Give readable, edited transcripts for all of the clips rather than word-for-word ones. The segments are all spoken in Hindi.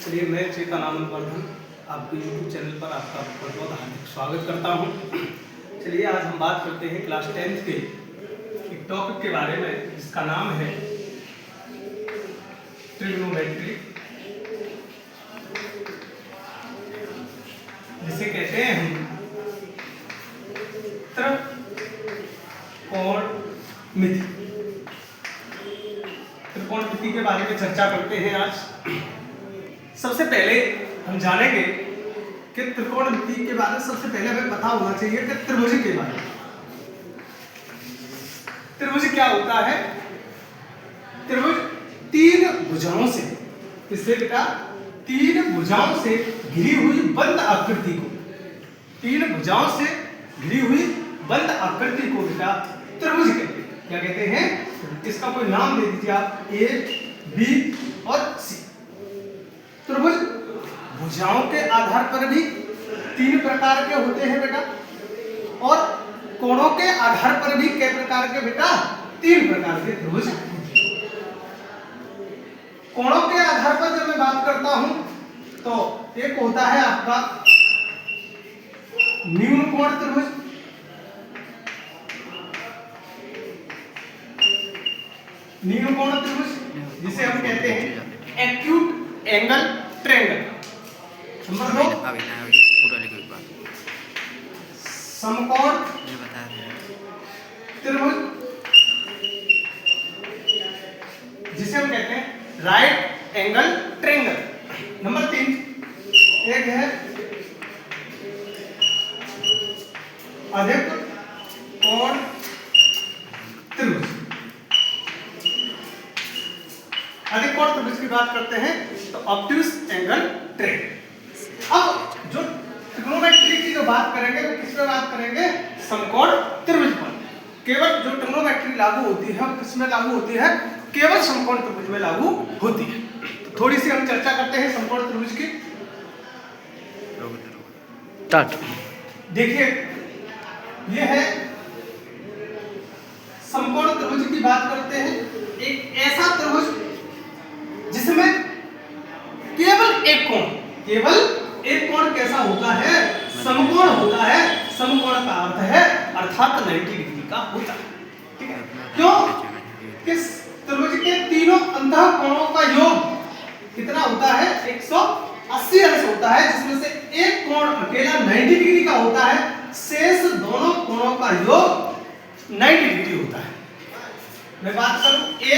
चलिए मैं चेतनानंद वर्धन आपके यूट्यूब चैनल पर आपका बहुत बहुत हार्दिक स्वागत करता हूं। चलिए आज हम बात करते हैं क्लास 10th के एक टॉपिक के बारे में जिसका नाम है ट्रिग्नोमेट्री, जिसे कहते हैं हम त्रिकोणमिति। त्रिकोणमिति के बारे में चर्चा करते हैं आज। सबसे पहले हम जानेंगे कि त्रिकोणमिति के बारे में सबसे पहले हमें पता होना चाहिए कि त्रिभुज के बारे में। त्रिभुज क्या होता है? त्रिभुज तीन भुजाओं से, इससे बेटा तीन भुजाओं से घिरी हुई बंद आकृति को, तीन भुजाओं से घिरी हुई बंद आकृति को बेटा त्रिभुज कहते हैं। क्या कहते हैं? इसका कोई नाम दे दीजिए आप, ए, बी और सी। त्रिभुज भुजाओं के आधार पर भी तीन प्रकार के होते हैं बेटा, और कोणों के आधार पर भी कई प्रकार के बेटा, तीन प्रकार के त्रिभुज होते हैं। कोणों के आधार पर जब मैं बात करता हूं तो एक होता है आपका न्यून कोण त्रिभुज, न्यून कोण त्रिभुज जिसे हम कहते हैं एक्यूट एंगल ट्रायंगल। नंबर 2 समकोण त्रिभुज जिसे हम कहते हैं राइट एंगल ट्रायंगल। नंबर 3 एक है अधिक कोण त्रिभुज। अधिक कोण त्रिभुज की बात करते हैं तो ऑब्ट्यूज एंगल ट्रायंगल। अब जो ट्रिग्नोमेट्री की जो बात करेंगे वो किस पे बात करेंगे? समकोण त्रिभुज पर। केवल जो ट्रिग्नोमेट्री लागू होती है किसमें लागू होती है? केवल समकोण त्रिभुज में लागू होती है। तो थोड़ी सी हम चर्चा करते हैं समकोण त्रिभुज की। देखिए ये है समकोण त्रिभुज की बात करते हैं, एक ऐसा त्रिभुज जिसमें केवल एक कोण, केवल एक कोण कैसा होता है? समकोण होता है। समकोण का अर्थ है अर्थात 90 डिग्री का होता है। ठीक है? क्यों? किस त्रिभुज के तीनों अंतः कोणों का योग कितना होता है? 180 अंश होता है, जिसमें से एक कोण अकेला 90 डिग्री का होता है, शेष दोनों कोणों का योग 90 डिग्री होता है। मैं बात करूं ए,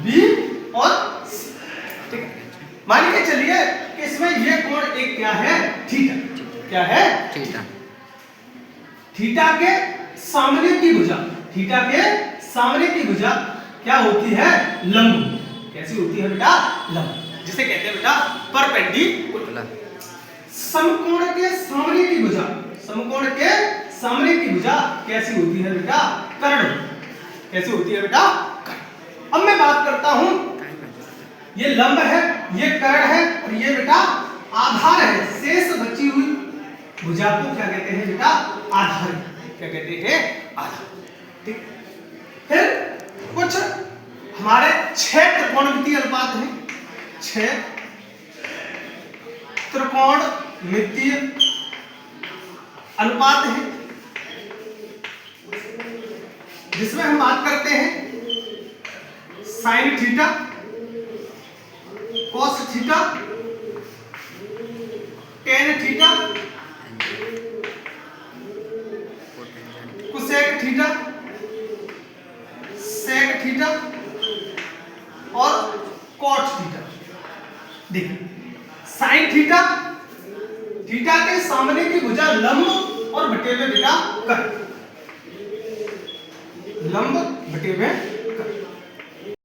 बी और सी। ठीक है? मान के चलिए कि इसमें ये कोण एक क्या है? थीटा। क्या है? थीटा। थीटा के सामने की भुजा, थीटा के सामने की भुजा क्या होती है? लंब। कैसी होती है बेटा? लंब, जिसे कहते हैं बेटा परपेंडिकुलर। समकोण के सामने की भुजा, समकोण के सामने की भुजा कैसी होती है बेटा? कर्ण। कैसी होती है बेटा? कर्ण। अब मैं बात करता हूं, ये लंब है, ये कर्ण है और ये बेटा आधार है। शेष बची हुई भुजा को क्या कहते हैं बेटा? आधार। क्या कहते हैं? आधार। ठीक। फिर कुछ हमारे 6 त्रिकोणमितीय अनुपात हैं, 6 त्रिकोणमितीय अनुपात हैं, जिसमें हम बात करते हैं sine theta, cos theta, tan theta, cosec theta, sec theta और कॉट थीटा। देखिए साइन थीटा, थीटा के सामने की भुजा लंब और बटे में बेटा कर्ण, लंब बटे में